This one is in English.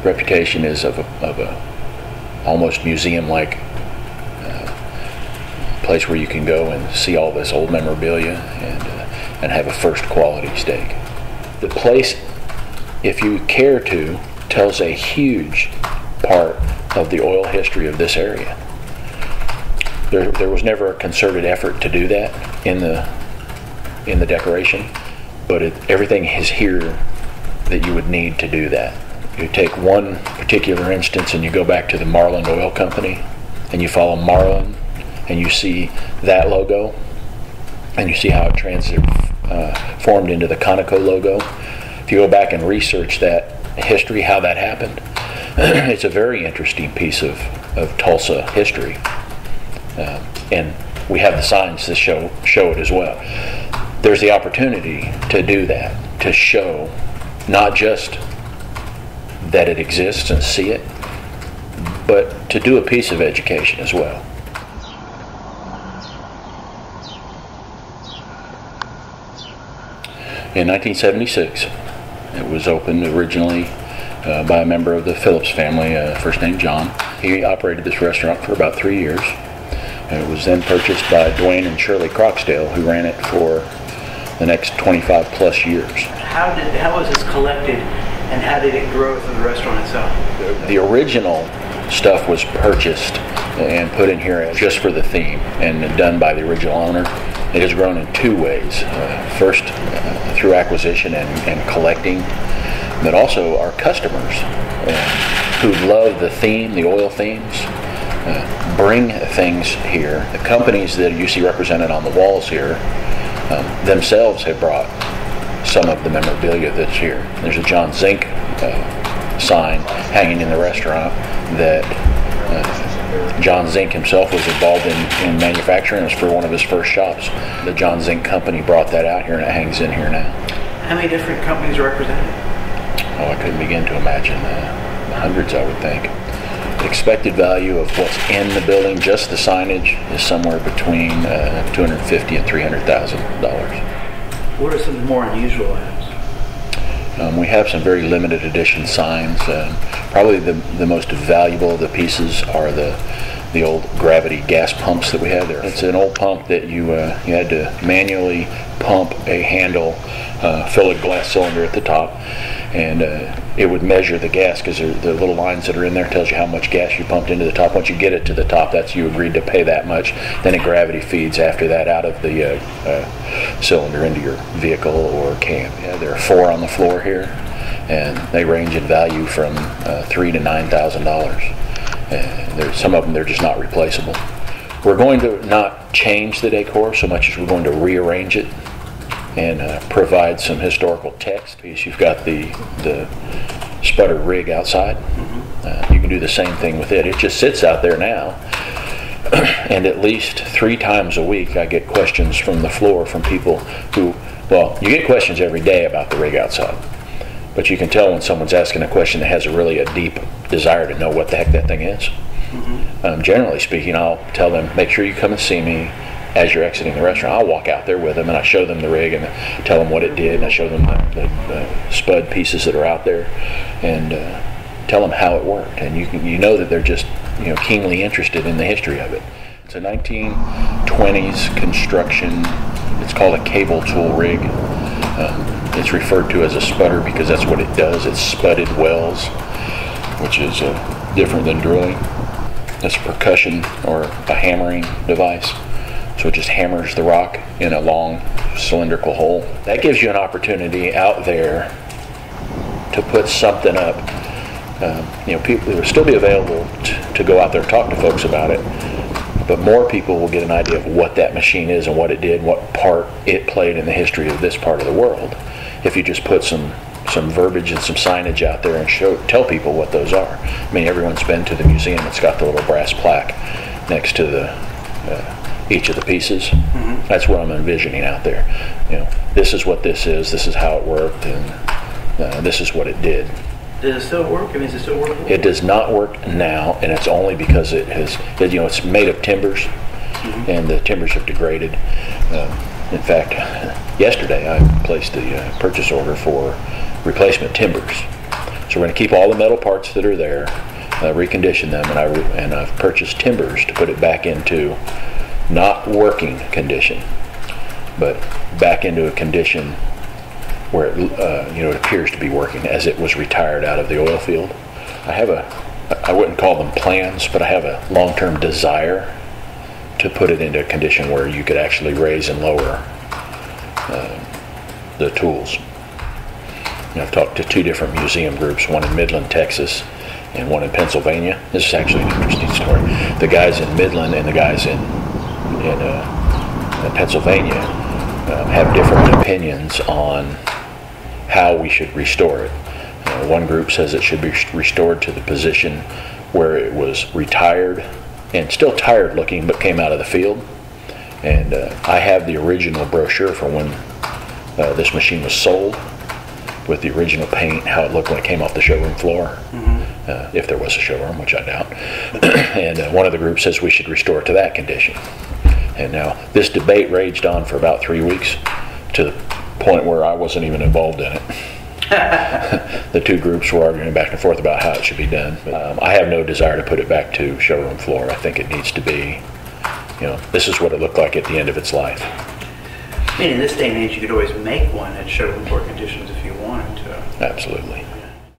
reputation is of a almost museum-like place where you can go and see all this old memorabilia and have a first quality steak. The place, if you care to, tells a huge part of the oil history of this area. There was never a concerted effort to do that in the decoration, but everything is here that you would need to do that. You take one particular instance and you go back to the Marlin Oil Company and you follow Marlin and you see that logo and you see how it transformed into the Conoco logo. If you go back and research that history, how that happened, it's a very interesting piece of Tulsa history. And we have the signs that show it as well. There's the opportunity to do that, to show not just that it exists and see it, but to do a piece of education as well. In 1976, it was opened originally by a member of the Phillips family, first name John. He operated this restaurant for about 3 years. And it was then purchased by Dwayne and Shirley Croxdale, who ran it for the next 25 plus years. How was this collected, and how did it grow through the restaurant itself? The original stuff was purchased and put in here just for the theme and done by the original owner. It has grown in two ways. First, through acquisition and collecting, but also our customers who love the theme, the oil themes, bring things here. The companies that you see represented on the walls here themselves have brought some of the memorabilia that's here. There's a John Zink sign hanging in the restaurant that John Zink himself was involved in manufacturing. It was for one of his first shops. The John Zink company brought that out here and it hangs in here now. How many different companies are represented? Oh, I couldn't begin to imagine. Hundreds, I would think. The expected value of what's in the building, just the signage, is somewhere between $250,000 and $300,000. What are some of the more unusual items? We have some very limited edition signs. Probably the most valuable of the pieces are the old gravity gas pumps that we have there. It's an old pump that you had to manually pump a handle, fill a glass cylinder at the top, and it would measure the gas because the little lines that are in there tells you how much gas you pumped into the top. Once you get it to the top, that's you agreed to pay that much. Then it gravity feeds after that out of the cylinder into your vehicle or can. Yeah, there are 4 on the floor here, and they range in value from $3,000 to $9,000. Some of them they're just not replaceable. We're going to not change the decor so much as we're going to rearrange it and provide some historical text. You've got the Spudder rig outside. You can do the same thing with it. It just sits out there now. And at least 3 times a week I get questions from the floor from people who, well, you get questions every day about the rig outside. But you can tell when someone's asking a question that has a deep desire to know what the heck that thing is. Generally speaking, I'll tell them, make sure you come and see me as you're exiting the restaurant. I'll walk out there with them and I show them the rig and tell them what it did, and I show them the spud pieces that are out there and tell them how it worked. And you know that they're just keenly interested in the history of it. It's a 1920s construction. It's called a cable tool rig. It's referred to as a spudder because that's what it does. It's spudded wells, which is different than drilling. It's a percussion or a hammering device. So it just hammers the rock in a long cylindrical hole. That gives you an opportunity out there to put something up. People will still be available to go out there and talk to folks about it, but more people will get an idea of what that machine is and what it did, what part it played in the history of this part of the world. If you just put some verbiage and some signage out there and tell people what those are. I mean, everyone's been to the museum. It's got the little brass plaque next to each of the pieces. That's what I'm envisioning out there. This is what this is. This is how it worked, and this is what it did. Does it still work? Is it still working? It does not work now, and it's only because it's made of timbers, and the timbers have degraded. In fact, yesterday I placed the purchase order for replacement timbers. So we're going to keep all the metal parts that are there, recondition them, and I've purchased timbers to put it back into not working condition, but back into a condition where it appears to be working, as it was retired out of the oil field. I wouldn't call them plans, but I have a long-term desire to put it into a condition where you could actually raise and lower the tools. I've talked to 2 different museum groups, one in Midland, Texas, and one in Pennsylvania. This is actually an interesting story. The guys in Midland and the guys in Pennsylvania have different opinions on how we should restore it. One group says it should be restored to the position where it was retired and still tired looking, but came out of the field. And I have the original brochure for when this machine was sold, with the original paint, how it looked when it came off the showroom floor, if there was a showroom, which I doubt. And one of the groups says we should restore it to that condition. And now this debate raged on for about 3 weeks, to the point where I wasn't even involved in it. The 2 groups were arguing back and forth about how it should be done. But, I have no desire to put it back to showroom floor. I think it needs to be, this is what it looked like at the end of its life. I mean, in this day and age, you could always make one at showroom floor conditions if you wanted to. Absolutely.